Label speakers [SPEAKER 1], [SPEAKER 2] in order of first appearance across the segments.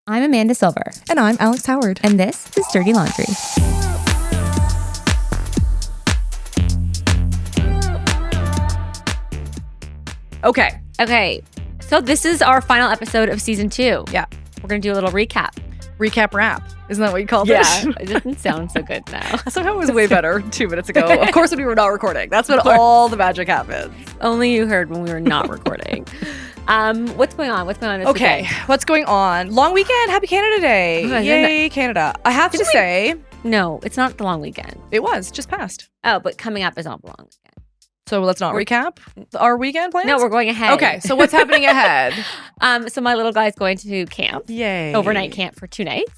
[SPEAKER 1] I'm Amanda Silver.
[SPEAKER 2] And I'm Alex Howard.
[SPEAKER 1] And this is Dirty Laundry. Okay. So this is our final episode of season 2.
[SPEAKER 2] Yeah.
[SPEAKER 1] We're going to do a little recap.
[SPEAKER 2] Recap rap. Isn't that what you called it?
[SPEAKER 1] Yeah. It doesn't sound so good now.
[SPEAKER 2] Somehow it was way better 2 minutes ago. Of course, when we were not recording. That's when all the magic happens.
[SPEAKER 1] Only you heard when we were not recording. What's going on? What's going on this weekend?
[SPEAKER 2] What's going on? Long weekend. Happy Canada Day.
[SPEAKER 1] Oh,
[SPEAKER 2] Yay, Canada. I have to say.
[SPEAKER 1] No, it's not the long weekend.
[SPEAKER 2] It was. Just passed.
[SPEAKER 1] Oh, but coming up is not the long weekend.
[SPEAKER 2] So let's not recap our weekend plans?
[SPEAKER 1] No, we're going ahead.
[SPEAKER 2] Okay, so what's happening ahead?
[SPEAKER 1] So my little guy's going to camp.
[SPEAKER 2] Yay.
[SPEAKER 1] Overnight camp for 2 nights.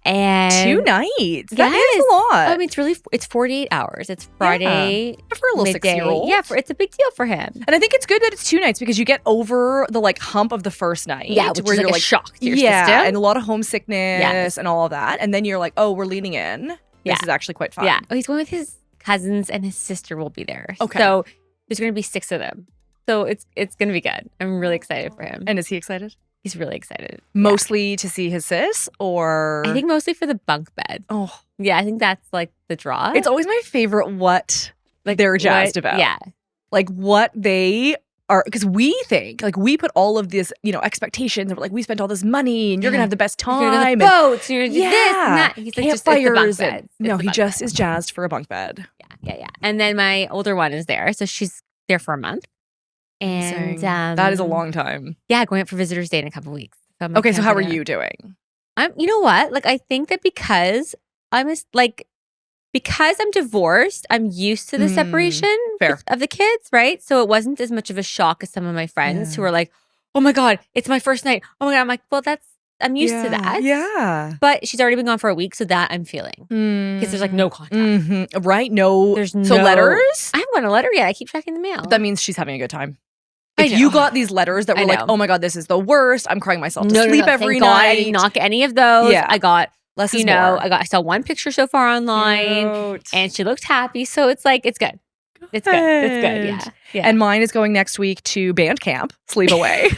[SPEAKER 1] And
[SPEAKER 2] 2 nights? That is a lot.
[SPEAKER 1] I mean, it's 48 hours. It's Friday.
[SPEAKER 2] Yeah. For a little
[SPEAKER 1] midday.
[SPEAKER 2] 6-year-old.
[SPEAKER 1] Yeah, it's a big deal for him.
[SPEAKER 2] And I think it's good that it's 2 nights because you get over the hump of the first night.
[SPEAKER 1] Yeah, which is like a shock to your system.
[SPEAKER 2] And a lot of homesickness and all of that. And then you're like, oh, we're leaning in. This is actually quite fun.
[SPEAKER 1] Yeah. Oh, he's going with his cousins and his sister will be there.
[SPEAKER 2] Okay.
[SPEAKER 1] So there's going to be 6 of them. So it's going to be good. I'm really excited for him.
[SPEAKER 2] And is he excited?
[SPEAKER 1] He's really excited.
[SPEAKER 2] Mostly to see his sis or?
[SPEAKER 1] I think mostly for the bunk bed.
[SPEAKER 2] Oh.
[SPEAKER 1] Yeah, I think that's the draw.
[SPEAKER 2] It's always my favorite what they're jazzed about.
[SPEAKER 1] Yeah.
[SPEAKER 2] What they are, because we think, we put all of this, expectations of we spent all this money and you're going to have the best time.
[SPEAKER 1] You're going to go to the boats, you're going to do this and that. He's like, just the bunk bed.
[SPEAKER 2] No, he just is jazzed for a bunk bed.
[SPEAKER 1] Yeah. And then my older one is there. So she's there for a month. And
[SPEAKER 2] that is a long time.
[SPEAKER 1] Yeah, going up for Visitor's Day in a couple of weeks. So
[SPEAKER 2] so how are you doing?
[SPEAKER 1] You know what? I think that because I'm divorced, I'm used to the separation of the kids, right? So it wasn't as much of a shock as some of my friends who were like, "Oh my God, it's my first night." Oh my God, I'm like, well, I'm used to that.
[SPEAKER 2] Yeah.
[SPEAKER 1] But she's already been gone for a week, so that I'm feeling because there's no contact.
[SPEAKER 2] Mm-hmm. Right? No.
[SPEAKER 1] There's
[SPEAKER 2] so letters.
[SPEAKER 1] I haven't gotten a letter yet. I keep checking the mail.
[SPEAKER 2] But that means she's having a good time. If you got these letters that were like, oh my God, this is the worst. I'm crying myself to sleep every night.
[SPEAKER 1] I did not get any of those.
[SPEAKER 2] Yeah.
[SPEAKER 1] I got
[SPEAKER 2] less is more.
[SPEAKER 1] I saw one picture so far online and she looked happy. So it's it's good. It's good. It's good. Yeah.
[SPEAKER 2] And mine is going next week to band camp, sleep away.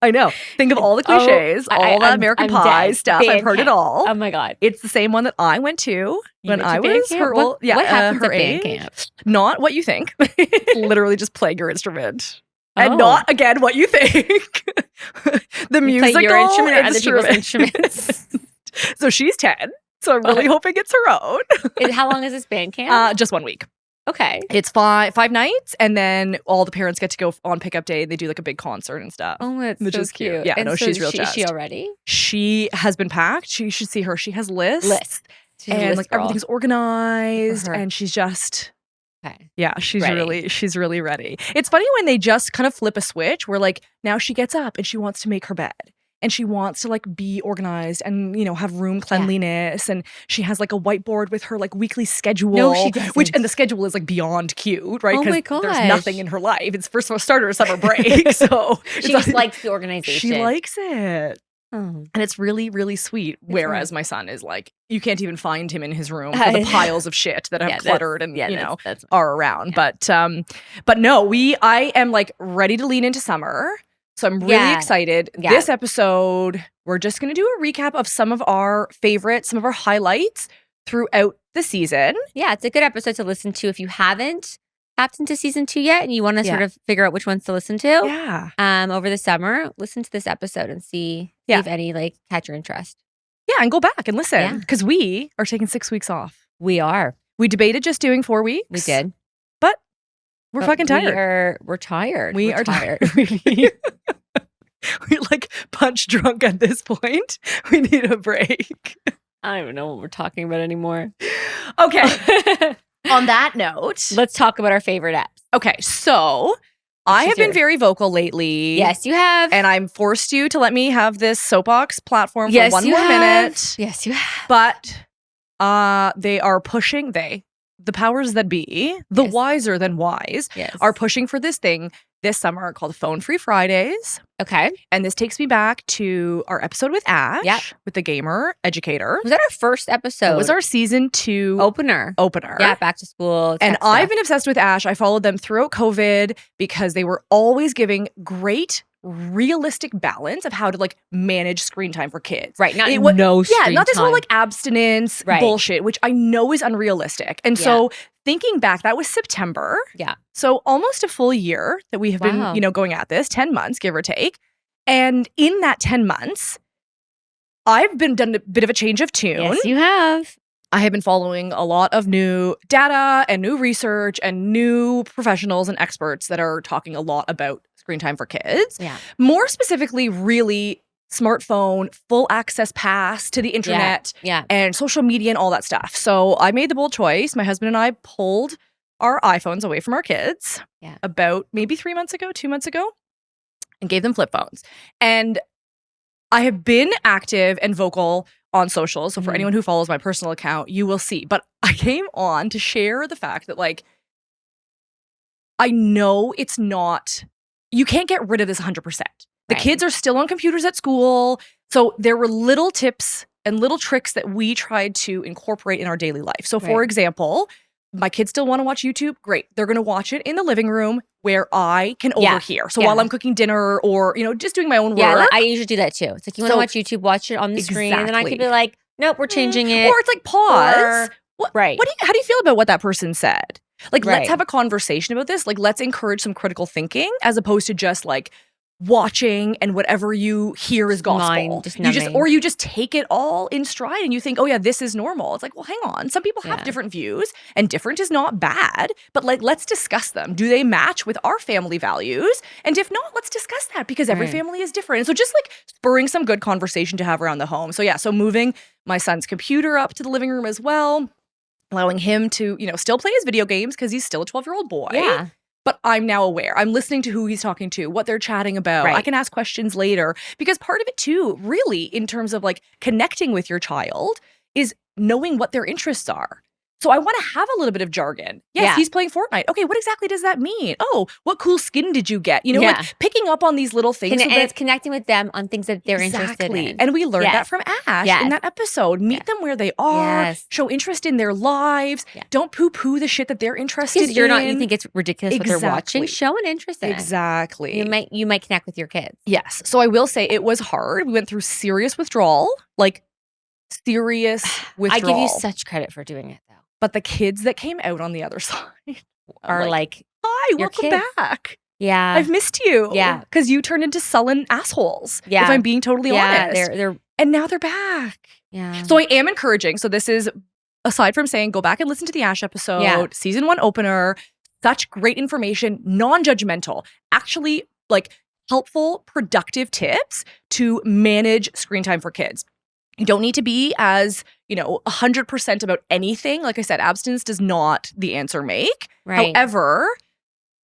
[SPEAKER 2] I know. Think of all the cliches, all the American Pie stuff. I've heard it all.
[SPEAKER 1] Oh my God.
[SPEAKER 2] It's the same one that I went to when I was her
[SPEAKER 1] old. What happened
[SPEAKER 2] her
[SPEAKER 1] at
[SPEAKER 2] age.
[SPEAKER 1] band camp?
[SPEAKER 2] Not what you think. Literally just playing your instrument. And not, again, what you think. The musical
[SPEAKER 1] play your instrument or other people's
[SPEAKER 2] instrument.
[SPEAKER 1] instruments.
[SPEAKER 2] So she's 10. So I'm really hoping it's her own.
[SPEAKER 1] How long is this band camp?
[SPEAKER 2] Just 1 week.
[SPEAKER 1] Okay.
[SPEAKER 2] It's 5 nights, and then all the parents get to go on pickup day. They do a big concert and stuff.
[SPEAKER 1] Oh, that's
[SPEAKER 2] which
[SPEAKER 1] so
[SPEAKER 2] is
[SPEAKER 1] cute.
[SPEAKER 2] Yeah,
[SPEAKER 1] and
[SPEAKER 2] no, she's real jazzed.
[SPEAKER 1] Is she already?
[SPEAKER 2] She has been packed. You should see her. She has lists.
[SPEAKER 1] She's
[SPEAKER 2] and
[SPEAKER 1] a list girl.
[SPEAKER 2] Everything's organized, and she's just she's really ready. It's funny when they just kind of flip a switch where now she gets up and she wants to make her bed. And she wants to be organized and, have room cleanliness. And she has a whiteboard with her weekly schedule.
[SPEAKER 1] No, she doesn't.
[SPEAKER 2] And the schedule is beyond cute, right?
[SPEAKER 1] Oh my gosh.
[SPEAKER 2] There's nothing in her life. It's first of all started her summer break. So
[SPEAKER 1] she just likes the organization.
[SPEAKER 2] She likes it.
[SPEAKER 1] Oh.
[SPEAKER 2] And it's really, really sweet. Whereas my son is you can't even find him in his room for the piles of shit that have cluttered and, that's are around. Yeah. But no, I am ready to lean into summer. So I'm really excited. Yeah. This episode, we're just going to do a recap of some of our favorites, some of our highlights throughout the season.
[SPEAKER 1] Yeah, it's a good episode to listen to if you haven't tapped into season 2 yet and you want to sort of figure out which ones to listen to.
[SPEAKER 2] Yeah.
[SPEAKER 1] Over the summer, listen to this episode and see if any catch your interest.
[SPEAKER 2] Yeah, and go back and listen because we are taking 6 weeks off.
[SPEAKER 1] We are.
[SPEAKER 2] We debated just doing 4 weeks.
[SPEAKER 1] We did.
[SPEAKER 2] But we're fucking tired.
[SPEAKER 1] We're tired.
[SPEAKER 2] We are tired. We're punch drunk at this point. We need a break.
[SPEAKER 1] I don't even know what we're talking about anymore.
[SPEAKER 2] Okay. On that note,
[SPEAKER 1] let's talk about our favorite apps.
[SPEAKER 2] Okay, so I have been very vocal lately.
[SPEAKER 1] Yes, you have.
[SPEAKER 2] And I'm forced you to let me have this soapbox platform for one more minute.
[SPEAKER 1] Yes, you have.
[SPEAKER 2] But they are pushing, the powers that be, the wiser than wise, are pushing for this thing this summer called Phone Free Fridays.
[SPEAKER 1] Okay.
[SPEAKER 2] And this takes me back to our episode with Ash, with the Gamer Educator.
[SPEAKER 1] Was that our first episode?
[SPEAKER 2] It was our season 2
[SPEAKER 1] opener.
[SPEAKER 2] Yeah,
[SPEAKER 1] back to school.
[SPEAKER 2] And I've been obsessed with Ash. I followed them throughout COVID because they were always giving great realistic balance of how to like manage screen time for kids.
[SPEAKER 1] Right. Not no screen
[SPEAKER 2] Yeah, not this
[SPEAKER 1] time.
[SPEAKER 2] whole like abstinence bullshit, which I know is unrealistic. And so thinking back, that was September.
[SPEAKER 1] Yeah.
[SPEAKER 2] So almost a full year that we have been, you know, going at this, 10 months, give or take. And in that 10 months, I've done a bit of a change of tune.
[SPEAKER 1] Yes, you have.
[SPEAKER 2] I have been following a lot of new data and new research and new professionals and experts that are talking a lot about screen time for kids.
[SPEAKER 1] Yeah.
[SPEAKER 2] More specifically, really smartphone, full access pass to the internet and social media and all that stuff. So I made the bold choice. My husband and I pulled our iPhones away from our kids about maybe 2 months ago, and gave them flip phones. And I have been active and vocal on social. So for anyone who follows my personal account, you will see. But I came on to share the fact that like, I know it's not, you can't get rid of this 100%. The kids are still on computers at school. So there were little tips and little tricks that we tried to incorporate in our daily life. So for example, my kids still want to watch YouTube. Great. They're going to watch it in the living room where I can overhear. So while I'm cooking dinner or, you know, just doing my own work.
[SPEAKER 1] Yeah, I usually do that too. It's like, you want to watch YouTube, watch it on the screen. And then I could be like, nope, we're changing it.
[SPEAKER 2] Or it's like, pause. How do you feel about what that person said? Like, let's have a conversation about this. Like, let's encourage some critical thinking as opposed to just like watching and whatever you hear is gospel. You just take it all in stride and you think, oh yeah, this is normal. It's like, well, hang on. Some people have different views and different is not bad, but like, let's discuss them. Do they match with our family values? And if not, let's discuss that because every family is different. And so just like spurring some good conversation to have around the home. So yeah, so moving my son's computer up to the living room as well, allowing him to, you know, still play his video games because he's still a 12-year-old boy.
[SPEAKER 1] Yeah.
[SPEAKER 2] But I'm now aware. I'm listening to who he's talking to, what they're chatting about. I can ask questions later because part of it too, really, in terms of like connecting with your child is knowing what their interests are. So I want to have a little bit of jargon. Yes, he's playing Fortnite. Okay, what exactly does that mean? Oh, what cool skin did you get? You know, like picking up on these little things.
[SPEAKER 1] And it's connecting with them on things that they're interested in.
[SPEAKER 2] And we learned that from Ash in that episode. Meet them where they are. Show interest in their lives. Don't poo-poo the shit that they're interested in.
[SPEAKER 1] You think it's ridiculous what they're watching. Show an interest in it.
[SPEAKER 2] Exactly.
[SPEAKER 1] You might connect with your kids.
[SPEAKER 2] Yes. So I will say it was hard. We went through serious withdrawal, like serious withdrawal.
[SPEAKER 1] I give you such credit for doing it though.
[SPEAKER 2] But the kids that came out on the other side
[SPEAKER 1] are like,
[SPEAKER 2] hi, welcome back.
[SPEAKER 1] Yeah.
[SPEAKER 2] I've missed you.
[SPEAKER 1] Yeah.
[SPEAKER 2] Because you turned into sullen assholes.
[SPEAKER 1] Yeah.
[SPEAKER 2] If I'm being totally honest.
[SPEAKER 1] They're
[SPEAKER 2] and now they're back.
[SPEAKER 1] Yeah.
[SPEAKER 2] So I am encouraging. So this is, aside from saying, go back and listen to the Ash episode, season 1 opener, such great information, non-judgmental, actually like helpful, productive tips to manage screen time for kids. You don't need to be as, 100% about anything. Like I said, abstinence does not the answer make.
[SPEAKER 1] Right.
[SPEAKER 2] However,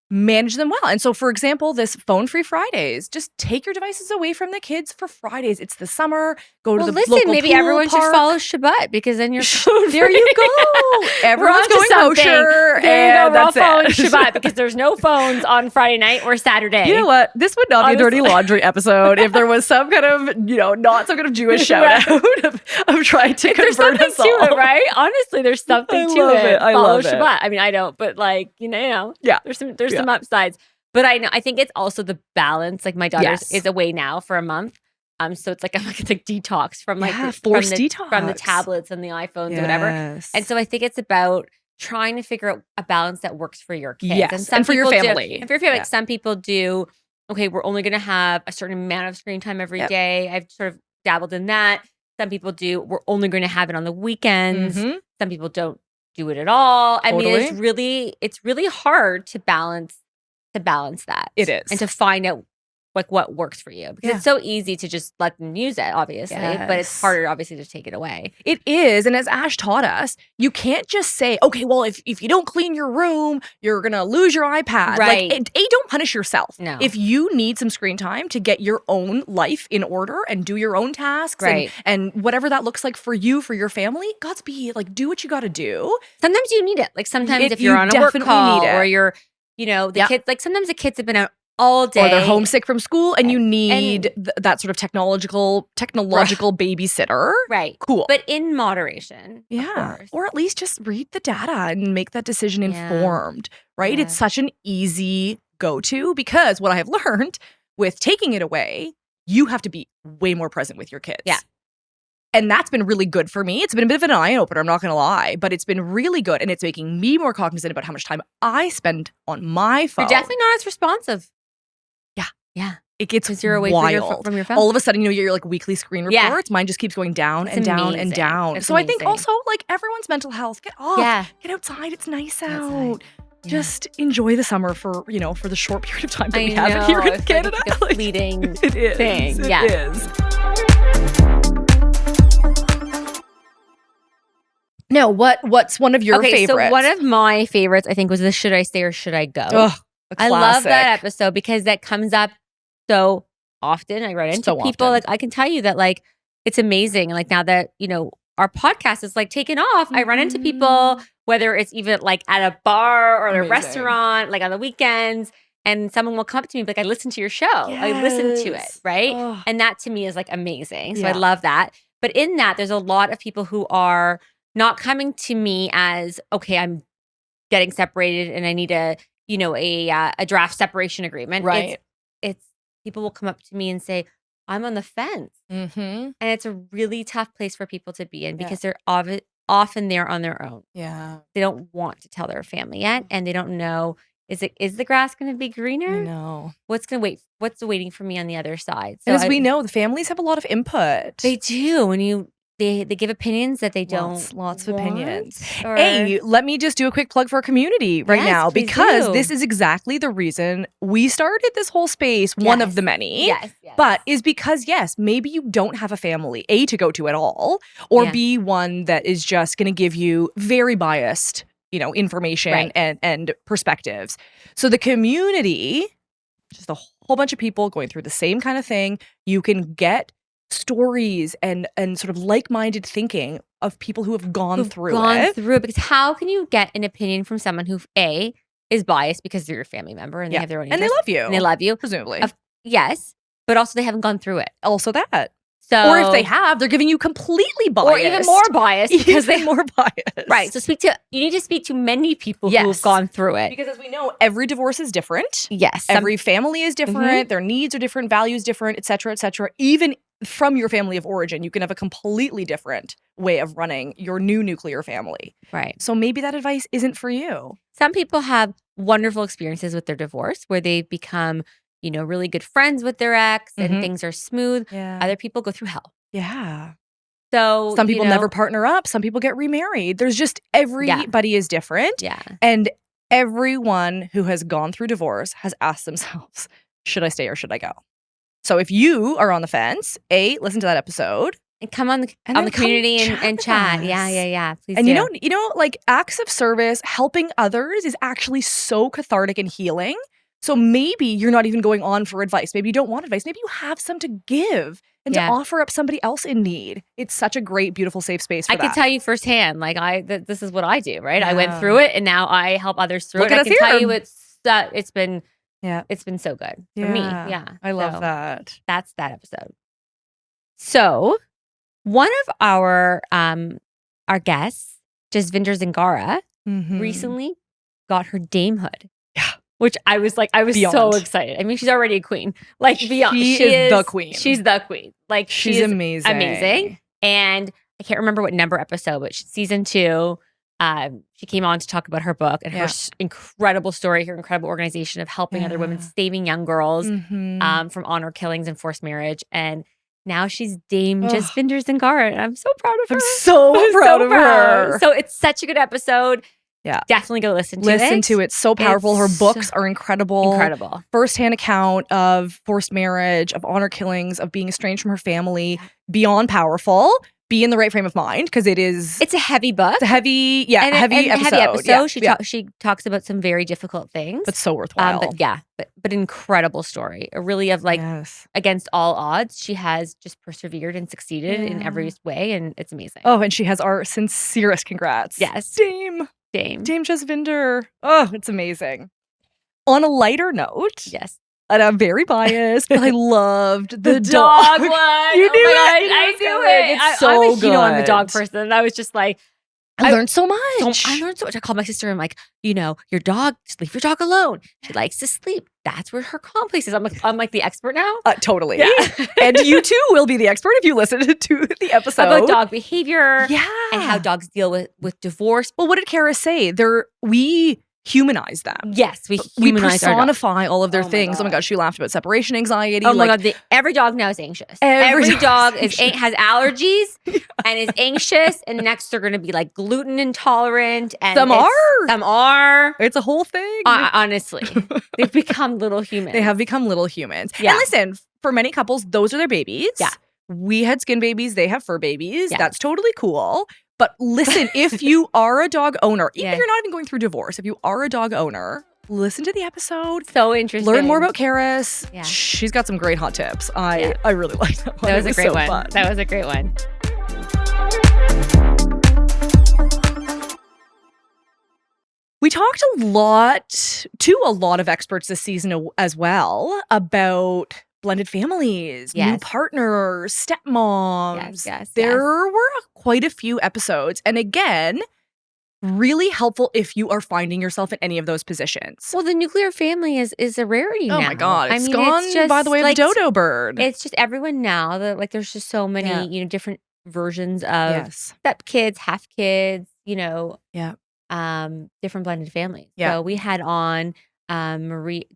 [SPEAKER 2] manage them well. And so, for example, this phone-free Fridays, just take your devices away from the kids for Fridays. It's the summer. Go to the local
[SPEAKER 1] maybe
[SPEAKER 2] pool
[SPEAKER 1] everyone
[SPEAKER 2] park.
[SPEAKER 1] should follow Shabbat because then you're
[SPEAKER 2] there you go. Everyone's going kosher.
[SPEAKER 1] And we're all following Shabbat because there's no phones on Friday night or Saturday.
[SPEAKER 2] You know what? This would not be a dirty laundry episode if there was some kind of, not some kind of Jewish shout out of trying to convert us all.
[SPEAKER 1] There's something to it, right? Honestly, there's something to it.
[SPEAKER 2] I
[SPEAKER 1] follow
[SPEAKER 2] love
[SPEAKER 1] Shabbat.
[SPEAKER 2] it.
[SPEAKER 1] I mean, I don't, but like,
[SPEAKER 2] yeah.
[SPEAKER 1] There's some upsides. But I think it's also the balance. Like my daughter is away now for a month. So it's like it's like detox from like
[SPEAKER 2] forced detox
[SPEAKER 1] from the tablets and the iPhones or whatever. And so I think it's about trying to figure out a balance that works for your kids.
[SPEAKER 2] Yes. And for your family.
[SPEAKER 1] And for your family, like some people do, okay, we're only gonna have a certain amount of screen time every day. I've sort of dabbled in that. Some people do, we're only gonna have it on the weekends. Some people don't do it at all. I mean, it's really hard to balance that.
[SPEAKER 2] It is.
[SPEAKER 1] And to find out like what works for you. Because it's so easy to just let them use it, obviously. But it's harder, obviously, to take it away.
[SPEAKER 2] It is. And as Ash taught us, you can't just say, okay, well, if you don't clean your room, you're going to lose your iPad.
[SPEAKER 1] Right.
[SPEAKER 2] Like, don't punish yourself.
[SPEAKER 1] No.
[SPEAKER 2] If you need some screen time to get your own life in order and do your own tasks and whatever that looks like for you, for your family, Godspeed. Like, do what you got to do.
[SPEAKER 1] Sometimes you need it. Like, sometimes if you're on a work call or you're, the kids, like sometimes the kids have been out all day.
[SPEAKER 2] Or they're homesick from school and you need that sort of technological babysitter.
[SPEAKER 1] Right.
[SPEAKER 2] Cool.
[SPEAKER 1] But in moderation.
[SPEAKER 2] Yeah. Or at least just read the data and make that decision informed, right? It's such an easy go-to because what I have learned with taking it away, you have to be way more present with your kids.
[SPEAKER 1] Yeah.
[SPEAKER 2] And that's been really good for me. It's been a bit of an eye-opener, I'm not going to lie, but it's been really good. And it's making me more cognizant about how much time I spend on my phone.
[SPEAKER 1] You're definitely not as responsive.
[SPEAKER 2] Yeah.
[SPEAKER 1] Yeah.
[SPEAKER 2] It gets
[SPEAKER 1] because you're away
[SPEAKER 2] wild.
[SPEAKER 1] from your phone.
[SPEAKER 2] All of a sudden, your like weekly screen reports, mine just keeps going down and down and down. So I think also like everyone's mental health, get off.
[SPEAKER 1] Yeah.
[SPEAKER 2] Get outside. It's nice out. Yeah. Just enjoy the summer for the short period of time that we have it here in Canada.
[SPEAKER 1] Like a fleeting
[SPEAKER 2] it is.
[SPEAKER 1] thing.
[SPEAKER 2] It
[SPEAKER 1] yeah.
[SPEAKER 2] is. No, what's one of your favorites?
[SPEAKER 1] So one of my favorites, I think, was the Should I Stay or Should I Go?
[SPEAKER 2] Oh,
[SPEAKER 1] I love that episode because that comes up so often. I run into people. Like, I can tell you that, like, it's amazing. Like, now that, our podcast is like taken off, I run into people, whether it's even like at a bar or at a restaurant, like on the weekends, and someone will come up to me like, I listened to your show. Yes. I listened to it, right? Oh. And that to me is like amazing. So I love that. But in that, there's a lot of people who are not coming to me as, okay, I'm getting separated and I need a draft separation agreement.
[SPEAKER 2] Right.
[SPEAKER 1] It's people will come up to me and say, I'm on the fence. Mm-hmm. And it's a really tough place for people to be in because they're often there on their own.
[SPEAKER 2] Yeah.
[SPEAKER 1] They don't want to tell their family yet. And they don't know, is the grass going to be greener?
[SPEAKER 2] No.
[SPEAKER 1] What's waiting for me on the other side?
[SPEAKER 2] So as we know, the families have a lot of input.
[SPEAKER 1] They do. When they give opinions that they don't
[SPEAKER 2] lots of opinions. Hey, let me just do a quick plug for our community right now because this is exactly the reason we started this whole space, one of the many.
[SPEAKER 1] Yes.
[SPEAKER 2] But is because maybe you don't have a family A to go to at all, or B, one that is just going to give you very biased, information and perspectives. So the community, just a whole bunch of people going through the same kind of thing, you can get stories and sort of like-minded thinking of people who have gone through it.
[SPEAKER 1] Because how can you get an opinion from someone who A, is biased because they're your family member and they have their own interests,
[SPEAKER 2] and they love you presumably.
[SPEAKER 1] Yes, but also they haven't gone through it.
[SPEAKER 2] Also that. So, or if they have, they're giving you completely biased.
[SPEAKER 1] Or even more biased because they're more
[SPEAKER 2] biased.
[SPEAKER 1] Right. So you need to speak to many people who have gone through it.
[SPEAKER 2] Because as we know, every divorce is different.
[SPEAKER 1] Yes.
[SPEAKER 2] Every family is different. Their needs are different, values different, et cetera, et cetera. Even from your family of origin, you can have a completely different way of running your new nuclear family.
[SPEAKER 1] Right.
[SPEAKER 2] So maybe that advice isn't for you.
[SPEAKER 1] Some people have wonderful experiences with their divorce where they've become, really good friends with their ex and things are smooth.
[SPEAKER 2] Yeah.
[SPEAKER 1] Other people go through hell.
[SPEAKER 2] Yeah.
[SPEAKER 1] So
[SPEAKER 2] some people never partner up. Some people get remarried. There's just everybody is different.
[SPEAKER 1] Yeah.
[SPEAKER 2] And everyone who has gone through divorce has asked themselves, should I stay or should I go? So if you are on the fence, listen to that episode.
[SPEAKER 1] And come on the community and chat. Yeah. Please
[SPEAKER 2] and
[SPEAKER 1] do.
[SPEAKER 2] Like acts of service, helping others is actually so cathartic and healing. So maybe you're not even going on for advice. Maybe you don't want advice. Maybe you have some to give and to offer up somebody else in need. It's such a great, beautiful, safe space for that.
[SPEAKER 1] I can tell you firsthand, like this is what I do, right? I went through it and now I help others through it.
[SPEAKER 2] I can
[SPEAKER 1] tell you it's been so good for me. Yeah.
[SPEAKER 2] I love that.
[SPEAKER 1] That's that episode. So one of our guests, Jasvinder Sanghera, recently got her damehood.
[SPEAKER 2] Yeah.
[SPEAKER 1] Which I was so excited. I mean, she's already a queen. Like beyond, she is the queen. She's the queen. Like
[SPEAKER 2] she's amazing.
[SPEAKER 1] Amazing. And I can't remember what number episode, but season 2, she came on to talk about her book and her incredible story, her incredible organization of helping other women, saving young girls from honor killings and forced marriage. And now she's Dame Jasvinder Sanghera, and I'm so proud of her.
[SPEAKER 2] I'm so proud of her.
[SPEAKER 1] So it's such a good episode.
[SPEAKER 2] Yeah.
[SPEAKER 1] Definitely go listen to it.
[SPEAKER 2] Listen to it. So powerful. Her books are incredible.
[SPEAKER 1] Incredible.
[SPEAKER 2] Firsthand account of forced marriage, of honor killings, of being estranged from her family. Beyond powerful. Be in the right frame of mind because it's a heavy book. It's a heavy episode. She
[SPEAKER 1] talks about some very difficult things.
[SPEAKER 2] But so worthwhile.
[SPEAKER 1] But incredible story. Really of against all odds, she has just persevered and succeeded in every way, and it's amazing.
[SPEAKER 2] Oh, and she has our sincerest congrats.
[SPEAKER 1] Yes.
[SPEAKER 2] Dame Jasvinder. Oh, it's amazing. On a lighter note.
[SPEAKER 1] Yes.
[SPEAKER 2] And I'm very biased, but I loved the
[SPEAKER 1] dog one.
[SPEAKER 2] You knew it.
[SPEAKER 1] I knew it.
[SPEAKER 2] It's so good.
[SPEAKER 1] I'm a dog person. And I was just like,
[SPEAKER 2] I learned so much.
[SPEAKER 1] I learned so much. I called my sister and I'm like, your dog, just leave your dog alone. She likes to sleep. that's where her complex is. I'm like the expert now.
[SPEAKER 2] Totally. Yeah. And you too will be the expert if you listen to the episode
[SPEAKER 1] about dog behavior.
[SPEAKER 2] Yeah.
[SPEAKER 1] And how dogs deal with divorce.
[SPEAKER 2] Well, what did Kara say? We humanize them.
[SPEAKER 1] Yes,
[SPEAKER 2] we personify all of their things. Oh my God, she laughed about separation anxiety.
[SPEAKER 1] Oh my God, every dog now is anxious. Every dog has allergies and is anxious, and next they're going to be like gluten intolerant. And some are.
[SPEAKER 2] It's a whole thing.
[SPEAKER 1] Honestly, they've become little humans.
[SPEAKER 2] They have become little humans. Yeah. And listen, for many couples, those are their babies.
[SPEAKER 1] Yeah.
[SPEAKER 2] We had skin babies. They have fur babies. Yeah. That's totally cool. But listen, if you are a dog owner, even if you're not even going through divorce, if you are a dog owner, listen to the episode.
[SPEAKER 1] So interesting.
[SPEAKER 2] Learn more about Karis. Yeah. She's got some great hot tips. I really like that one.
[SPEAKER 1] That was a great one. Fun. That was a great one.
[SPEAKER 2] We talked a lot to a lot of experts this season as well about blended families, new partners, stepmoms. There were quite a few episodes. And again, really helpful if you are finding yourself in any of those positions.
[SPEAKER 1] Well, the nuclear family is a rarity now.
[SPEAKER 2] Oh my God. It's gone by the way of the dodo bird.
[SPEAKER 1] It's just everyone now. There's just so many, different versions of step kids, half kids, different blended families. Yeah. So we had on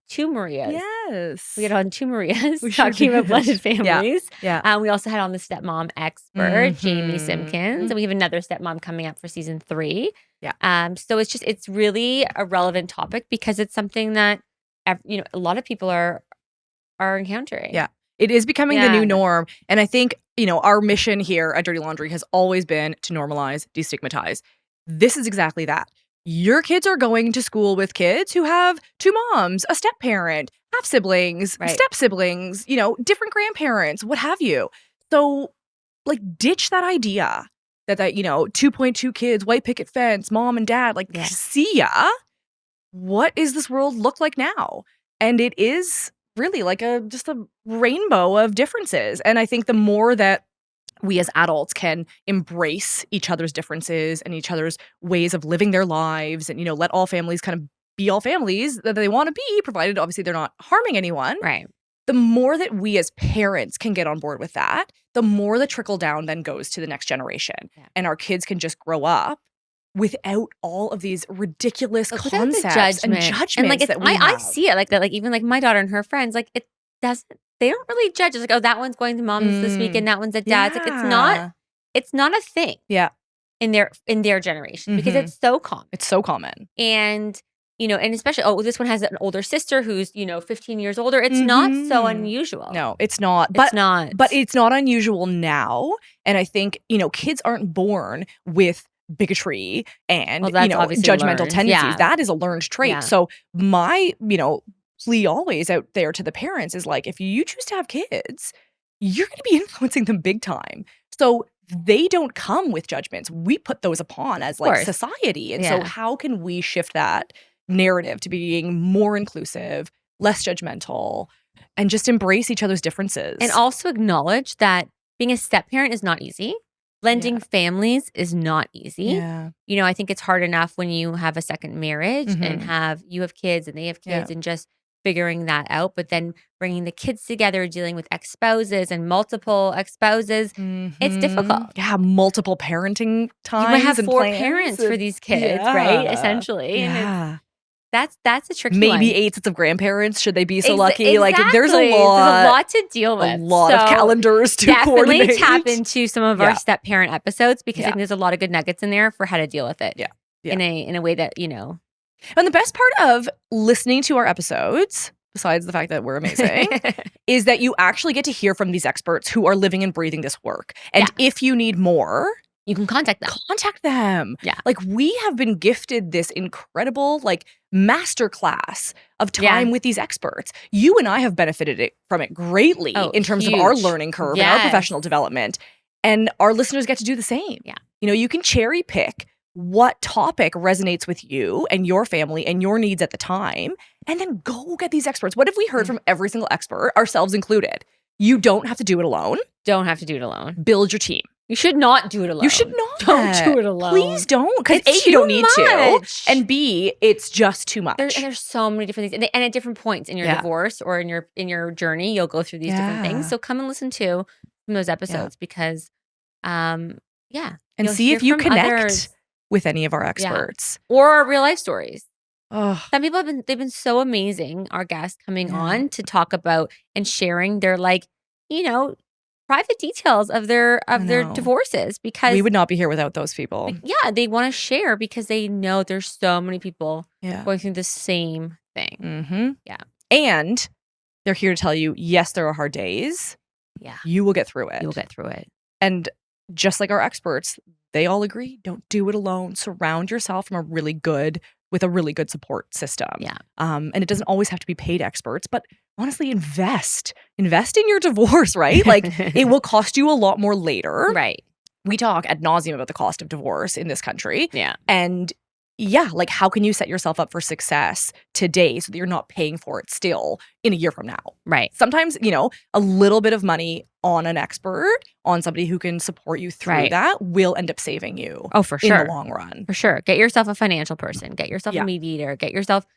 [SPEAKER 1] two Marias.
[SPEAKER 2] Yes.
[SPEAKER 1] We had on two Marias talking about blended families.
[SPEAKER 2] Yeah.
[SPEAKER 1] We also had on the stepmom expert, Jamie Simpkins. And we have another stepmom coming up for season 3.
[SPEAKER 2] Yeah.
[SPEAKER 1] So it's really a relevant topic because it's something that, a lot of people are encountering.
[SPEAKER 2] Yeah. It is becoming the new norm. And I think, our mission here at Dirty Laundry has always been to normalize, destigmatize. This is exactly that. Your kids are going to school with kids who have 2 moms, a step parent, half siblings, step siblings, different grandparents, what have you. So ditch that idea that 2.2 kids, white picket fence, mom and dad, see ya. What is this world look like now? And it is really just a rainbow of differences. And I think the more that we as adults can embrace each other's differences and each other's ways of living their lives and, let all families kind of be all families that they want to be, provided obviously they're not harming anyone.
[SPEAKER 1] Right.
[SPEAKER 2] The more that we as parents can get on board with that, the more the trickle down then goes to the next generation. Yeah. And our kids can just grow up without all of these ridiculous concepts and judgments that we have.
[SPEAKER 1] I see it like that. Even my daughter and her friends, it doesn't. They don't really judge. It's that one's going to mom's this week and that one's at dad's. It's not a thing.
[SPEAKER 2] Yeah.
[SPEAKER 1] In their generation because it's so common.
[SPEAKER 2] It's so common.
[SPEAKER 1] And and especially this one has an older sister who's 15 years older. It's not so unusual.
[SPEAKER 2] No, it's not. But it's not unusual now. And I think kids aren't born with bigotry and judgmental tendencies. Yeah. That is a learned trait. Yeah. So my plea always out there to the parents is if you choose to have kids, you're going to be influencing them big time. So they don't come with judgments. We put those upon as society. And so how can we shift that narrative to being more inclusive, less judgmental, and just embrace each other's differences?
[SPEAKER 1] And also acknowledge that being a step-parent is not easy. Blending families is not easy.
[SPEAKER 2] Yeah.
[SPEAKER 1] I think it's hard enough when you have a second marriage and you have kids and they have kids and just figuring that out, but then bringing the kids together, dealing with ex-spouses and multiple ex-spouses, it's difficult.
[SPEAKER 2] Yeah, multiple parenting times.
[SPEAKER 1] You might have 4 parents for these kids, right? Essentially.
[SPEAKER 2] Yeah.
[SPEAKER 1] And that's a tricky
[SPEAKER 2] Maybe
[SPEAKER 1] one.
[SPEAKER 2] 8 sets of grandparents. Should they be so lucky?
[SPEAKER 1] Exactly.
[SPEAKER 2] There's a lot
[SPEAKER 1] to deal with.
[SPEAKER 2] A lot of calendars to coordinate.
[SPEAKER 1] Definitely tap into some of our step-parent episodes because I think there's a lot of good nuggets in there for how to deal with it.
[SPEAKER 2] Yeah.
[SPEAKER 1] In a way that,
[SPEAKER 2] And the best part of listening to our episodes, besides the fact that we're amazing, is that you actually get to hear from these experts who are living and breathing this work. And if you need more,
[SPEAKER 1] you can contact them.
[SPEAKER 2] Contact them.
[SPEAKER 1] Yeah.
[SPEAKER 2] We have been gifted this incredible masterclass of time with these experts. You and I have benefited from it greatly in terms of our learning curve and our professional development. And our listeners get to do the same.
[SPEAKER 1] Yeah.
[SPEAKER 2] You can cherry pick what topic resonates with you and your family and your needs at the time, and then go get these experts. What if we heard from every single expert, ourselves included? You don't have to do it alone.
[SPEAKER 1] Don't have to do it alone.
[SPEAKER 2] Build your team.
[SPEAKER 1] You should not do it alone.
[SPEAKER 2] You should not.
[SPEAKER 1] Don't do it alone.
[SPEAKER 2] Please don't. Because A, you don't need to. And B, it's just too much.
[SPEAKER 1] There's so many different things. And at different points in your divorce or in your journey, you'll go through these different things. So come and listen to those episodes because,
[SPEAKER 2] and see if you connect with any of our experts.
[SPEAKER 1] Or our real life stories. Some people they've been so amazing, our guests coming on to talk about and sharing their private details of their divorces, because
[SPEAKER 2] we would not be here without those people.
[SPEAKER 1] They want to share because they know there's so many people going through the same thing.
[SPEAKER 2] And they're here to tell you, yes, there are hard days. You will get through it.
[SPEAKER 1] You'll get through it.
[SPEAKER 2] And just like our experts, they all agree, don't do it alone. Surround yourself with a really good support system. And it doesn't always have to be paid experts, but honestly, invest in your divorce, right? Like it will cost you a lot more later.
[SPEAKER 1] Right.
[SPEAKER 2] We talk ad nauseum about the cost of divorce in this country. And like how can you set yourself up for success today so that you're not paying for it still in a year from now?
[SPEAKER 1] Right.
[SPEAKER 2] Sometimes, a little bit of money on an expert, on somebody who can support you through that will end up saving you.
[SPEAKER 1] Oh, for sure.
[SPEAKER 2] In the long run.
[SPEAKER 1] For sure. Get yourself a financial person. Get yourself a mediator. Get yourself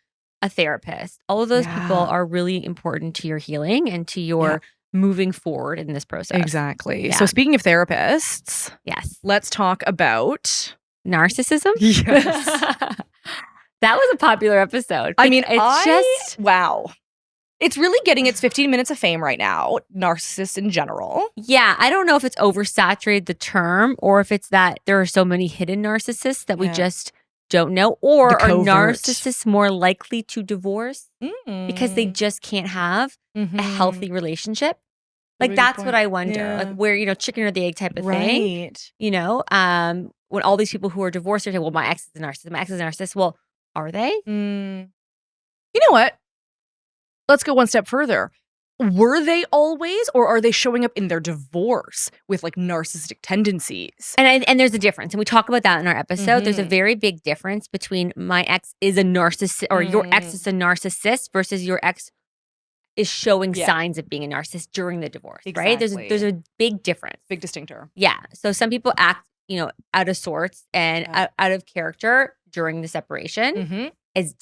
[SPEAKER 1] a therapist. All of those people are really important to your healing and to your moving forward in this process.
[SPEAKER 2] Exactly. So speaking of therapists, let's talk about
[SPEAKER 1] narcissism.
[SPEAKER 2] Yes.
[SPEAKER 1] That was a popular episode.
[SPEAKER 2] I mean, wow. It's really getting its 15 minutes of fame right now, narcissists in general.
[SPEAKER 1] Yeah, I don't know if it's oversaturated the term or if it's that there are so many hidden narcissists that we just don't know, or are narcissists more likely to divorce because they just can't have a healthy relationship? Like that's what I wonder. Like where, chicken or the egg type of thing. When all these people who are divorced are saying, well, my ex is a narcissist, my ex is a narcissist. Well, are they?
[SPEAKER 2] You know what? Let's go one step further. Were they always, or are they showing up in their divorce with like narcissistic tendencies?
[SPEAKER 1] And there's a difference. And we talk about that in our episode. There's a very big difference between my ex is a narcissist or your ex is a narcissist versus your ex is showing signs of being a narcissist during the divorce, right? There's a big difference.
[SPEAKER 2] Big distinctor.
[SPEAKER 1] Yeah. So some people act, out of sorts and out of character during the separation.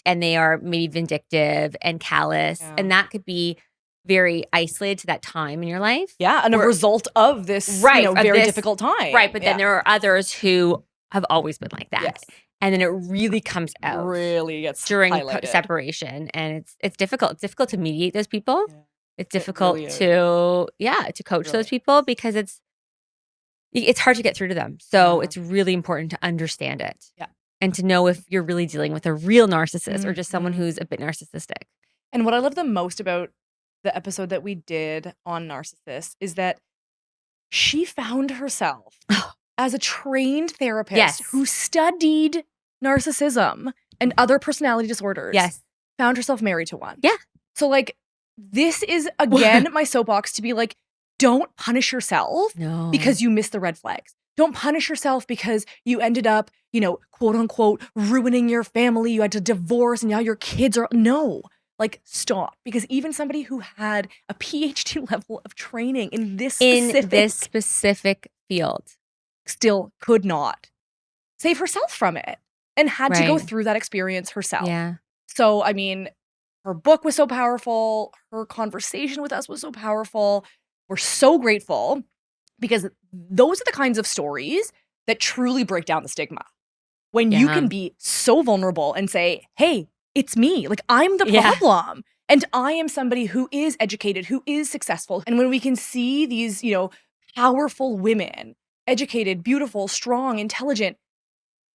[SPEAKER 1] And they are maybe vindictive and callous. And that could be very isolated to that time in your life.
[SPEAKER 2] Yeah, and a result of this very difficult time.
[SPEAKER 1] Right, but then there are others who have always been like that. Yes. And then it really comes out.
[SPEAKER 2] Really gets
[SPEAKER 1] during
[SPEAKER 2] highlighted.
[SPEAKER 1] Separation. And it's difficult. It's difficult to mediate those people. Yeah. It's difficult to coach those people because it's hard to get through to them. So it's really important to understand it.
[SPEAKER 2] Yeah.
[SPEAKER 1] And to know if you're really dealing with a real narcissist or just someone who's a bit narcissistic.
[SPEAKER 2] And what I love the most about the episode that we did on narcissists is that she found herself as a trained therapist who studied narcissism and other personality disorders.
[SPEAKER 1] Yes.
[SPEAKER 2] Found herself married to one.
[SPEAKER 1] Yeah.
[SPEAKER 2] So like, this is again my soapbox to be like, don't punish yourself because you missed the red flags. Don't punish yourself because you ended up, quote unquote, ruining your family. You had to divorce and now your kids are, like stop. Because even somebody who had a PhD level of training in this
[SPEAKER 1] specific field
[SPEAKER 2] still could not save herself from it and had to go through that experience herself.
[SPEAKER 1] Yeah.
[SPEAKER 2] So, I mean, her book was so powerful. Her conversation with us was so powerful. We're so grateful. Because those are the kinds of stories that truly break down the stigma. When you can be so vulnerable and say, hey, it's me. Like, I'm the problem. And I am somebody who is educated, who is successful. And when we can see these, powerful women, educated, beautiful, strong, intelligent,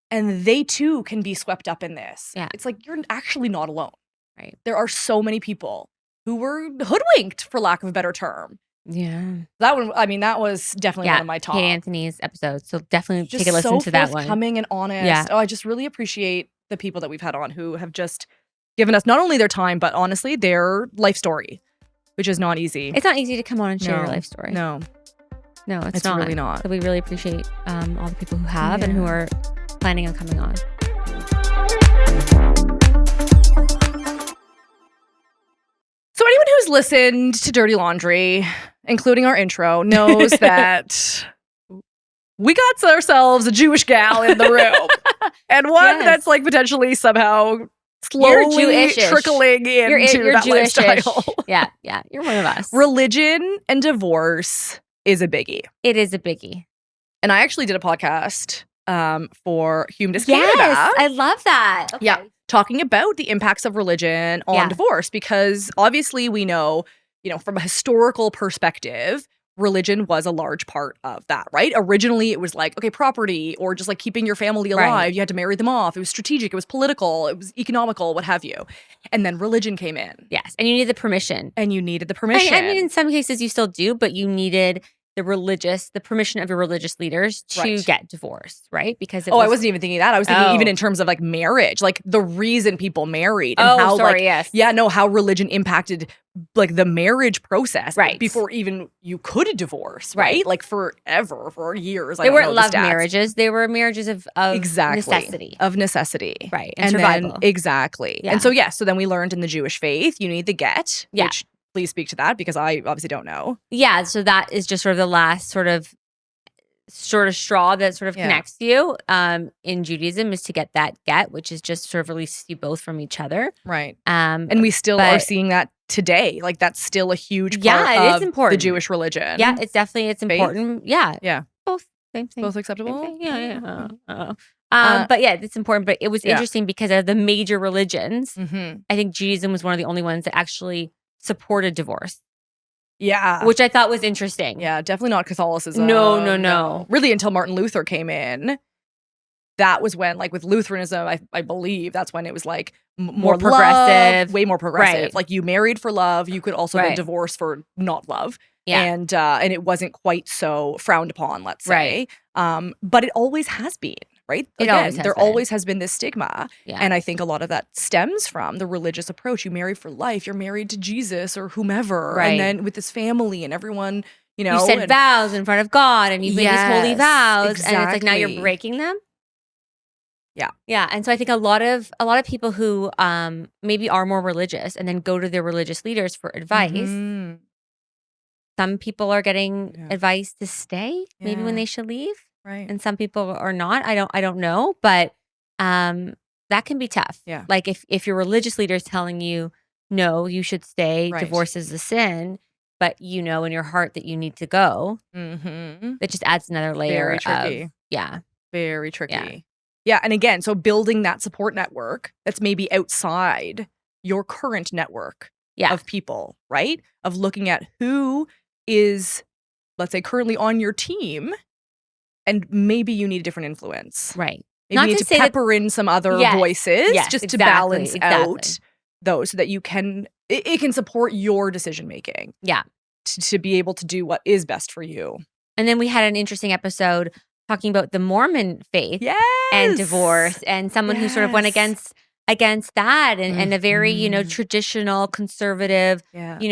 [SPEAKER 2] and they too can be swept up in this.
[SPEAKER 1] Yeah.
[SPEAKER 2] It's like, you're actually not alone.
[SPEAKER 1] Right.
[SPEAKER 2] There are so many people who were hoodwinked, for lack of a better term.
[SPEAKER 1] Yeah.
[SPEAKER 2] That one, I mean, that was definitely one of my top.
[SPEAKER 1] Kate Anthony's episode. So definitely take a listen to that one.
[SPEAKER 2] Forthcoming and honest. Yeah. Oh, I just really appreciate the people that we've had on who have just given us not only their time, but honestly, their life story, which is not easy.
[SPEAKER 1] It's not easy to come on and share your life story.
[SPEAKER 2] No,
[SPEAKER 1] it's
[SPEAKER 2] not. Really not.
[SPEAKER 1] So we really appreciate all the people who have and who are planning on coming on.
[SPEAKER 2] So anyone who's listened to Dirty Laundry, including our intro, knows that we got ourselves a Jewish gal in the room. And one that's like potentially somehow slowly trickling into that lifestyle.
[SPEAKER 1] Yeah. You're one of us.
[SPEAKER 2] Religion and divorce is a biggie.
[SPEAKER 1] It is a biggie.
[SPEAKER 2] And I actually did a podcast for Humanist
[SPEAKER 1] Canada.
[SPEAKER 2] Yes,
[SPEAKER 1] I love that. Okay.
[SPEAKER 2] Yeah, talking about the impacts of religion on divorce, because obviously we know, from a historical perspective, religion was a large part of that, right? Originally, it was like, okay, property or just like keeping your family alive. Right. You had to marry them off. It was strategic. It was political. It was economical, what have you. And then religion came in.
[SPEAKER 1] Yes. And you needed the permission.
[SPEAKER 2] I mean, in
[SPEAKER 1] some cases you still do, but you needed the permission of your religious leaders to get divorced, right? Because
[SPEAKER 2] I wasn't even thinking that. I was thinking even in terms of like marriage, like the reason people married and how religion impacted like the marriage process before even you could divorce, right? Like forever, for years.
[SPEAKER 1] They weren't love marriages. They were marriages of necessity.
[SPEAKER 2] Of necessity.
[SPEAKER 1] Right. And survival.
[SPEAKER 2] Then, exactly. Yeah. And so then we learned in the Jewish faith, you need the get, which please speak to that because I obviously don't know.
[SPEAKER 1] Yeah, so that is just sort of the last sort of straw that sort of connects you in Judaism is to get that get, which is just sort of releases you both from each other.
[SPEAKER 2] Right. And we still are seeing that today. Like that's still a huge part
[SPEAKER 1] it is
[SPEAKER 2] of
[SPEAKER 1] important.
[SPEAKER 2] The Jewish religion.
[SPEAKER 1] Yeah, it's important. Yeah.
[SPEAKER 2] Yeah.
[SPEAKER 1] Both same thing.
[SPEAKER 2] Both acceptable?
[SPEAKER 1] Yeah. But yeah, it's important. But it was interesting because of the major religions. Mm-hmm. I think Judaism was one of the only ones that actually supported divorce.
[SPEAKER 2] Yeah.
[SPEAKER 1] Which I thought was interesting.
[SPEAKER 2] Yeah, definitely not Catholicism.
[SPEAKER 1] No.
[SPEAKER 2] Really until Martin Luther came in. That was when, like with Lutheranism, I believe that's when it was like more
[SPEAKER 1] progressive.
[SPEAKER 2] Way more progressive.
[SPEAKER 1] Right.
[SPEAKER 2] Like you married for love, you could also get divorced for not love.
[SPEAKER 1] Yeah.
[SPEAKER 2] And it wasn't quite so frowned upon, let's say.
[SPEAKER 1] Right.
[SPEAKER 2] But it always has been. Right? Again, there always has been this stigma. Yeah. And I think a lot of that stems from the religious approach. You marry for life. You're married to Jesus or whomever. Right. And then with this family and everyone,
[SPEAKER 1] You said vows in front of God and you made these holy vows. Exactly. And it's like now you're breaking them.
[SPEAKER 2] Yeah.
[SPEAKER 1] Yeah. And so I think a lot of people who maybe are more religious and then go to their religious leaders for advice. Mm-hmm. Some people are getting advice to stay maybe when they should leave.
[SPEAKER 2] Right.
[SPEAKER 1] And some people are not. I don't know, but that can be tough.
[SPEAKER 2] Yeah.
[SPEAKER 1] Like if your religious leader is telling you, no, you should stay, divorce is a sin, but in your heart that you need to go, that just adds another layer.
[SPEAKER 2] Very tricky. Very tricky. Yeah. And again, so building that support network that's maybe outside your current network of people, right? Of looking at who is, let's say, currently on your team. And maybe you need a different influence.
[SPEAKER 1] Right.
[SPEAKER 2] Maybe you need to pepper in some other voices just to balance out those so that you can, it can support your decision making.
[SPEAKER 1] Yeah.
[SPEAKER 2] To be able to do what is best for you.
[SPEAKER 1] And then we had an interesting episode talking about the Mormon faith and divorce and someone who sort of went against that and a very, traditional, conservative,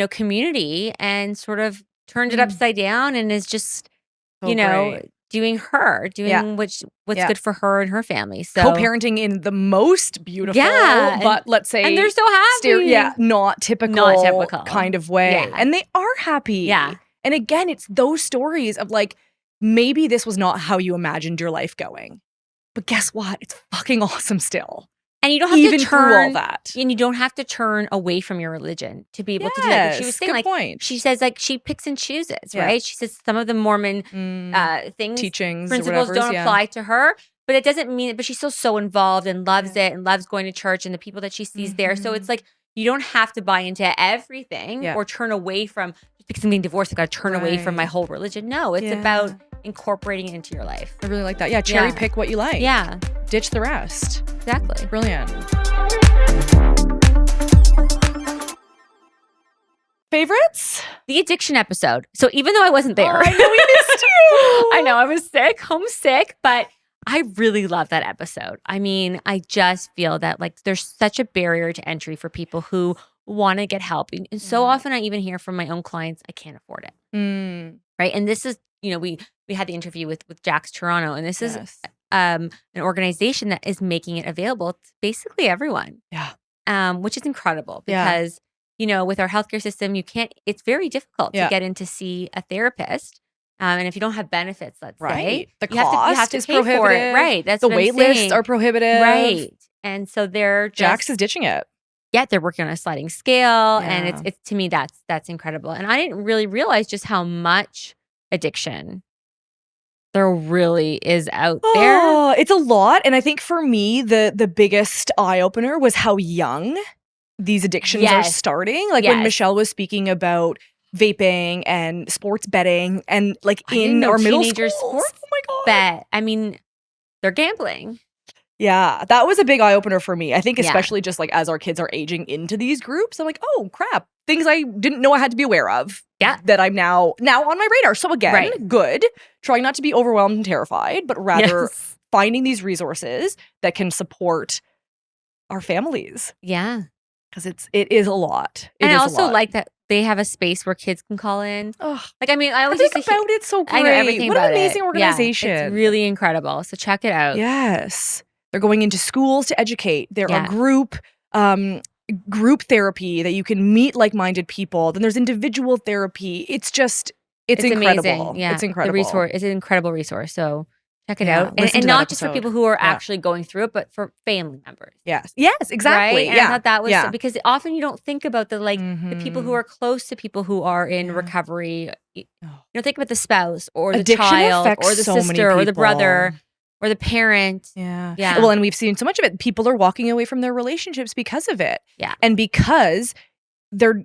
[SPEAKER 1] community and sort of turned it upside down and is just,
[SPEAKER 2] great.
[SPEAKER 1] doing what's good for her and her family. So
[SPEAKER 2] co-parenting in the most beautiful, but let's say,
[SPEAKER 1] and they're so happy.
[SPEAKER 2] Not typical kind of way. Yeah. And they are happy.
[SPEAKER 1] Yeah.
[SPEAKER 2] And again, it's those stories of like, maybe this was not how you imagined your life going, but guess what? It's fucking awesome still.
[SPEAKER 1] And you don't have
[SPEAKER 2] even
[SPEAKER 1] to
[SPEAKER 2] turn all that.
[SPEAKER 1] And you don't have to turn away from your religion to be able to do that. But she was saying,
[SPEAKER 2] good point.
[SPEAKER 1] She says, she picks and chooses, right? She says some of the Mormon things,
[SPEAKER 2] teachings,
[SPEAKER 1] principles don't apply to her. But it doesn't mean, but she's still so involved and loves it and loves going to church and the people that she sees there. So it's like, you don't have to buy into everything or turn away from, just because I'm getting divorced, I got to turn away from my whole religion. No, it's about incorporating it into your life.
[SPEAKER 2] I really like that. Yeah, cherry pick what you like.
[SPEAKER 1] Yeah.
[SPEAKER 2] Ditch the rest.
[SPEAKER 1] Exactly.
[SPEAKER 2] Brilliant. Favorites?
[SPEAKER 1] The addiction episode. So even though I wasn't there.
[SPEAKER 2] I know we missed you.
[SPEAKER 1] I know, I was homesick, but I really love that episode. I mean, I just feel that like there's such a barrier to entry for people who want to get help. And so often I even hear from my own clients, I can't afford it. Right. And this is, we had the interview with Jax Toronto, and this is an organization that is making it available to basically everyone.
[SPEAKER 2] Yeah.
[SPEAKER 1] Which is incredible because, with our healthcare system, it's very difficult to get in to see a therapist. And if you don't have benefits, let's say,
[SPEAKER 2] the
[SPEAKER 1] you have to
[SPEAKER 2] is
[SPEAKER 1] pay
[SPEAKER 2] prohibitive.
[SPEAKER 1] for it. Right. That's
[SPEAKER 2] the
[SPEAKER 1] what
[SPEAKER 2] wait
[SPEAKER 1] I'm saying.
[SPEAKER 2] lists are prohibitive.
[SPEAKER 1] Right. And so they're just,
[SPEAKER 2] Jax is ditching it.
[SPEAKER 1] Yeah, they're working on a sliding scale. And it's to me, that's incredible. And I didn't really realize just how much addiction there really is out there.
[SPEAKER 2] Oh, it's a lot. And I think for me, the biggest eye-opener was how young these addictions are starting. Like when Michelle was speaking about vaping and sports betting and like in our middle school.
[SPEAKER 1] Sports
[SPEAKER 2] oh my God.
[SPEAKER 1] Bet. I mean, they're gambling.
[SPEAKER 2] Yeah, that was a big eye-opener for me. I think especially just like as our kids are aging into these groups, I'm like, oh crap, things I didn't know I had to be aware of.
[SPEAKER 1] Yeah.
[SPEAKER 2] That I'm now on my radar. So again, good. Trying not to be overwhelmed and terrified, but rather finding these resources that can support our families.
[SPEAKER 1] Yeah.
[SPEAKER 2] Because it is a lot.
[SPEAKER 1] And I also like that they have a space where kids can call in.
[SPEAKER 2] Ugh.
[SPEAKER 1] Like, I mean, I always
[SPEAKER 2] think about it so great.
[SPEAKER 1] I know everything
[SPEAKER 2] what
[SPEAKER 1] about
[SPEAKER 2] an amazing
[SPEAKER 1] it.
[SPEAKER 2] organization.
[SPEAKER 1] Yeah, it's really incredible. So check it out.
[SPEAKER 2] Yes. They're going into schools to educate. There are group therapy that you can meet like-minded people. Then there's individual therapy. It's incredible.
[SPEAKER 1] Amazing. Yeah.
[SPEAKER 2] It's incredible.
[SPEAKER 1] The resource is an incredible resource. So check it out. And not just for people who are actually going through it, but for family members.
[SPEAKER 2] Yes. Yes, exactly.
[SPEAKER 1] Right? And I thought that was because often you don't think about the people who are close to people who are in recovery. You don't think about the spouse or the child or the sister or the brother. Or the parent.
[SPEAKER 2] Yeah. Well, and we've seen so much of it. People are walking away from their relationships because of it.
[SPEAKER 1] Yeah.
[SPEAKER 2] And because they're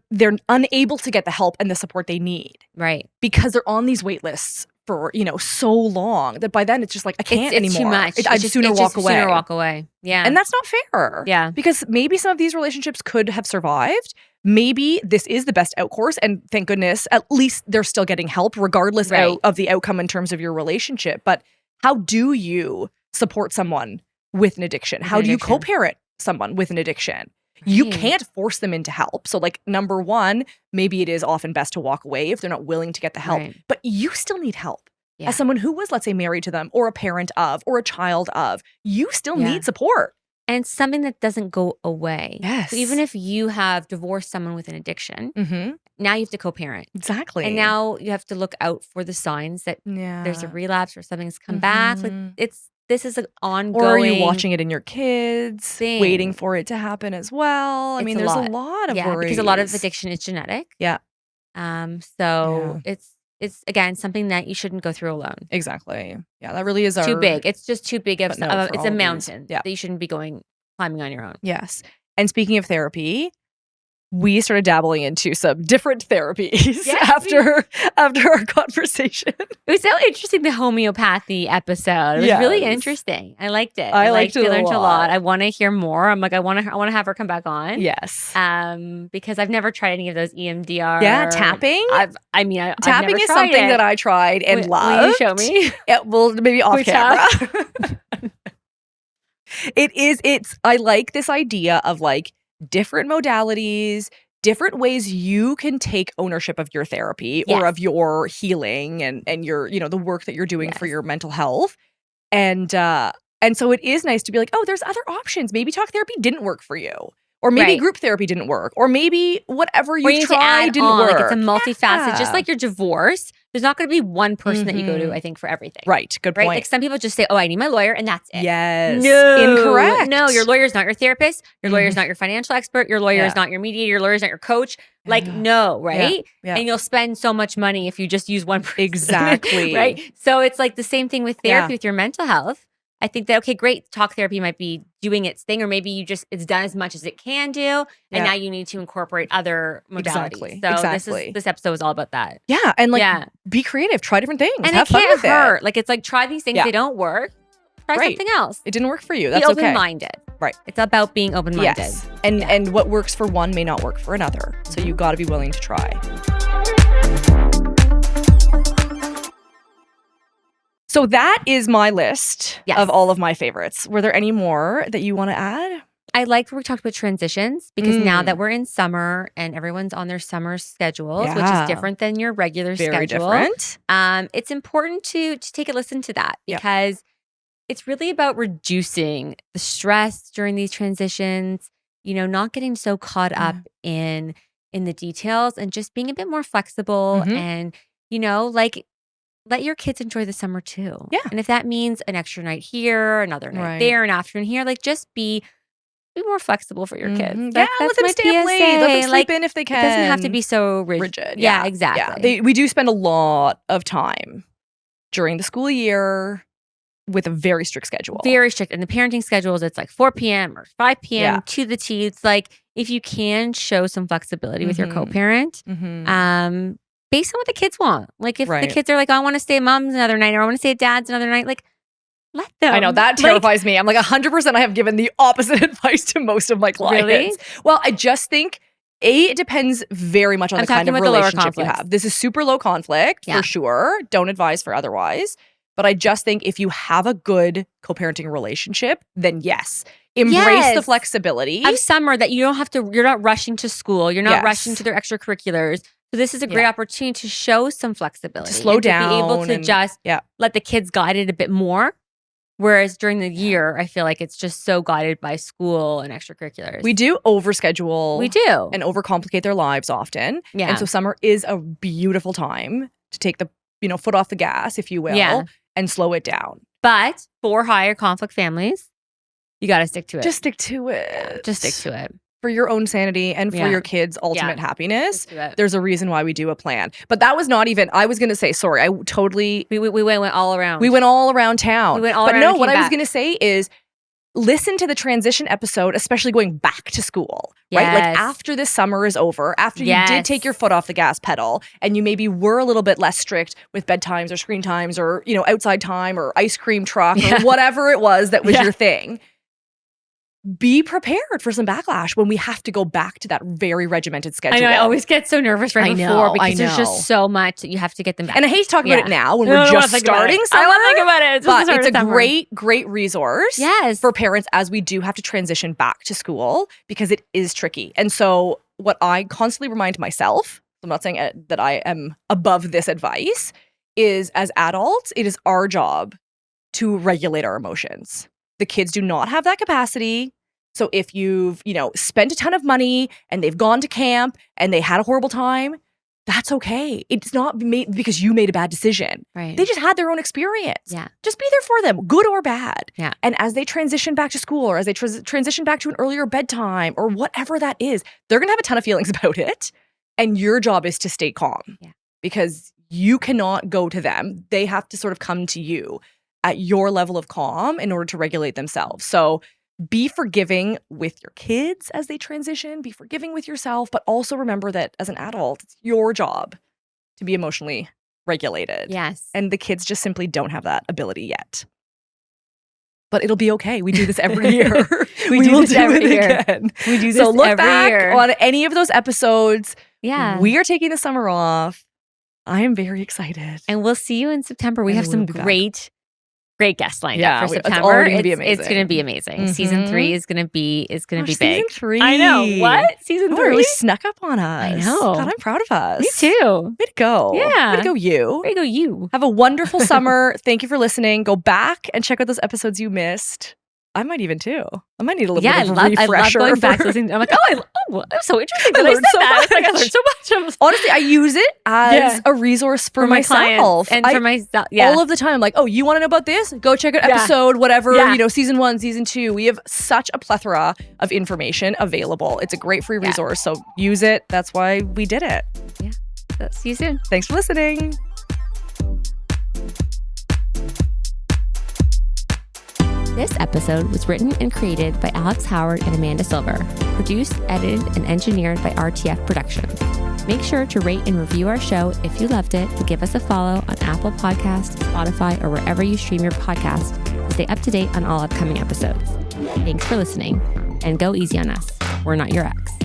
[SPEAKER 2] unable to get the help and the support they need.
[SPEAKER 1] Right.
[SPEAKER 2] Because they're on these wait lists for, so long that by then it's just like, I can't anymore.
[SPEAKER 1] It's too much.
[SPEAKER 2] I'd sooner walk away.
[SPEAKER 1] Yeah.
[SPEAKER 2] And that's not fair.
[SPEAKER 1] Yeah.
[SPEAKER 2] Because maybe some of these relationships could have survived. Maybe this is the best out course. And thank goodness, at least they're still getting help regardless of the outcome in terms of your relationship. But how do you support someone with an addiction? How do you co-parent someone with an addiction? You can't force them into help. So like number one, maybe it is often best to walk away if they're not willing to get the help. But you still need help. As someone who was, let's say, married to them or a parent of or a child of, you still need support.
[SPEAKER 1] And something that doesn't go away.
[SPEAKER 2] Yes.
[SPEAKER 1] So even if you have divorced someone with an addiction, now you have to co-parent.
[SPEAKER 2] Exactly.
[SPEAKER 1] And now you have to look out for the signs that there's a relapse or something's come back. Like this is an ongoing.
[SPEAKER 2] Or are you watching it in your kids, waiting for it to happen as well? I mean, there's a lot of worries.
[SPEAKER 1] Because a lot of addiction is genetic.
[SPEAKER 2] Yeah.
[SPEAKER 1] So it's again something that you shouldn't go through alone.
[SPEAKER 2] Exactly. Yeah, that really is
[SPEAKER 1] too big. It's just too big of it's a mountain
[SPEAKER 2] that
[SPEAKER 1] you shouldn't be climbing on your own.
[SPEAKER 2] Yes. And speaking of therapy, we started dabbling into some different therapies after our conversation.
[SPEAKER 1] It was so interesting, the homeopathy episode. It was really interesting. I liked it.
[SPEAKER 2] I liked it. I learned
[SPEAKER 1] a lot. I want to hear more. I'm like, I want to have her come back on.
[SPEAKER 2] Yes.
[SPEAKER 1] Because I've never tried any of those EMDR.
[SPEAKER 2] Yeah, tapping.
[SPEAKER 1] Tapping
[SPEAKER 2] is something that I tried and loved.
[SPEAKER 1] Will you show me?
[SPEAKER 2] Yeah, well, maybe off camera. I like this idea of like different modalities, different ways you can take ownership of your therapy or of your healing and your, the work that you're doing for your mental health. And so it is nice to be like, oh, there's other options. Maybe talk therapy didn't work for you. Or maybe group therapy didn't work. Or maybe whatever you tried didn't work.
[SPEAKER 1] Like it's a multifaceted, just like your divorce. There's not going to be one person that you go to, I think, for everything.
[SPEAKER 2] Right. Good point.
[SPEAKER 1] Like some people just say, oh, I need my lawyer, and that's it.
[SPEAKER 2] Yes.
[SPEAKER 1] No.
[SPEAKER 2] Incorrect.
[SPEAKER 1] No, your lawyer's not your therapist. Your lawyer's not your financial expert. Your lawyer is not your mediator. Your lawyer's not your coach. Like, no, right?
[SPEAKER 2] Yeah.
[SPEAKER 1] And you'll spend so much money if you just use one person.
[SPEAKER 2] Exactly.
[SPEAKER 1] Right? So it's like the same thing with therapy with your mental health. I think that, okay, great, talk therapy might be doing its thing, or maybe it's done as much as it can do, and now you need to incorporate other modalities. So this episode was all about that.
[SPEAKER 2] Yeah, and be creative, try different things,
[SPEAKER 1] and
[SPEAKER 2] have fun with
[SPEAKER 1] it. Like, it's like, try these things, they don't work, try something else.
[SPEAKER 2] It didn't work for you, that's
[SPEAKER 1] okay. Be open-minded.
[SPEAKER 2] Right.
[SPEAKER 1] It's about being open-minded.
[SPEAKER 2] Yes, and what works for one may not work for another, so you got to be willing to try. So that is my list of all of my favorites. Were there any more that you want to add?
[SPEAKER 1] I liked where we talked about transitions, because now that we're in summer and everyone's on their summer schedules, which is different than your regular schedule.
[SPEAKER 2] Very different.
[SPEAKER 1] It's important to take a listen to that, because it's really about reducing the stress during these transitions, not getting so caught up in the details, and just being a bit more flexible and, like, let your kids enjoy the summer too.
[SPEAKER 2] Yeah.
[SPEAKER 1] And if that means an extra night here, another night there, an afternoon here, like just be more flexible for your kids.
[SPEAKER 2] Let them stay up late. Let them sleep in if they can.
[SPEAKER 1] It doesn't have to be so rigid. Yeah, exactly.
[SPEAKER 2] Yeah. We do spend a lot of time during the school year with a very strict schedule.
[SPEAKER 1] Very strict. And the parenting schedules, it's like 4 p.m. or 5 p.m. to the T. It's like if you can show some flexibility with your co-parent, based on what the kids want. Like if the kids are like, I want to stay at mom's another night or I want to stay at dad's another night, like let them.
[SPEAKER 2] I know, that terrifies me. I'm like 100% I have given the opposite advice to most of my clients.
[SPEAKER 1] Really?
[SPEAKER 2] Well, I just think it depends very much on the kind of relationship you have. This is super low conflict for sure. Don't advise for otherwise. But I just think if you have a good co-parenting relationship, then yes, embrace the flexibility
[SPEAKER 1] of summer that you don't have to, you're not rushing to school. You're not rushing to their extracurriculars. So this is a great opportunity to show some flexibility.
[SPEAKER 2] To slow down.
[SPEAKER 1] To be able to just let the kids guide it a bit more. Whereas during the year, I feel like it's just so guided by school and extracurriculars.
[SPEAKER 2] We do overschedule.
[SPEAKER 1] We do.
[SPEAKER 2] And overcomplicate their lives often. Yeah. And so summer is a beautiful time to take the foot off the gas, if you will, and slow it down.
[SPEAKER 1] But for higher conflict families, you got to stick to it.
[SPEAKER 2] Just stick to it.
[SPEAKER 1] Yeah, just stick to it.
[SPEAKER 2] For your own sanity and for your kids' ultimate happiness, there's a reason why we do a plan. But that was not even, I was going to say, sorry, I totally...
[SPEAKER 1] We went all around.
[SPEAKER 2] We went all around town.
[SPEAKER 1] We went all around. But no,
[SPEAKER 2] what I was going to say is, listen to the transition episode, especially going back to school, right? Like after this summer is over, after you did take your foot off the gas pedal and you maybe were a little bit less strict with bedtimes or screen times or, outside time or ice cream truck or whatever it was that was your thing. Be prepared for some backlash when we have to go back to that very regimented schedule.
[SPEAKER 1] I know, I always get so nervous before because there's just so much that you have to get them back.
[SPEAKER 2] And I hate to talk about it now when we're just starting summer.
[SPEAKER 1] I want to think about it.
[SPEAKER 2] But it's a great resource for parents as we do have to transition back to school because it is tricky. And so what I constantly remind myself, I'm not saying that I am above this advice, is as adults, it is our job to regulate our emotions. The kids do not have that capacity. So if you've, spent a ton of money and they've gone to camp and they had a horrible time, that's okay. It's not because you made a bad decision.
[SPEAKER 1] Right.
[SPEAKER 2] They just had their own experience.
[SPEAKER 1] Yeah.
[SPEAKER 2] Just be there for them, good or bad.
[SPEAKER 1] Yeah.
[SPEAKER 2] And as they transition back to school or as they transition back to an earlier bedtime or whatever that is, they're going to have a ton of feelings about it. And your job is to stay calm. Yeah. Because you cannot go to them. They have to sort of come to you at your level of calm in order to regulate themselves. So be forgiving with your kids as they transition, be forgiving with yourself, but also remember that as an adult, it's your job to be emotionally regulated.
[SPEAKER 1] Yes.
[SPEAKER 2] And the kids just simply don't have that ability yet. But it'll be okay. We do this every year. we will do it again.
[SPEAKER 1] We do this
[SPEAKER 2] so look
[SPEAKER 1] every
[SPEAKER 2] back
[SPEAKER 1] year.
[SPEAKER 2] on any of those episodes.
[SPEAKER 1] Yeah.
[SPEAKER 2] We are taking the summer off. I am very excited.
[SPEAKER 1] And we'll see you in September. We have some great guests lined up for September.
[SPEAKER 2] It's already gonna be amazing.
[SPEAKER 1] It's going to be amazing. Season 3 is going to be big.
[SPEAKER 2] Season 3.
[SPEAKER 1] I know. What? Season 3
[SPEAKER 2] really snuck up on us.
[SPEAKER 1] I know.
[SPEAKER 2] God, I'm proud of us.
[SPEAKER 1] Me too.
[SPEAKER 2] Way to go.
[SPEAKER 1] Yeah.
[SPEAKER 2] Way to go, you.
[SPEAKER 1] Way to go, you.
[SPEAKER 2] Have a wonderful summer. Thank you for listening. Go back and check out those episodes you missed. I might even too. I might need a little bit of a refresher.
[SPEAKER 1] I love going back to listening. I'm like, I'm so interesting that I said that. Like, I learned so much.
[SPEAKER 2] Honestly, I use it as a resource for myself.
[SPEAKER 1] And for myself. Yeah.
[SPEAKER 2] All of the time. I'm like, oh, you want to know about this? Go check out episode, whatever, season 1, season 2. We have such a plethora of information available. It's a great free resource. So use it. That's why we did it.
[SPEAKER 1] Yeah. So, see you soon.
[SPEAKER 2] Thanks for listening.
[SPEAKER 1] This episode was written and created by Alex Howard and Amanda Silver, produced, edited, and engineered by RTF Productions. Make sure to rate and review our show if you loved it and give us a follow on Apple Podcasts, Spotify, or wherever you stream your podcast to stay up to date on all upcoming episodes. Thanks for listening, and go easy on us. We're not your ex.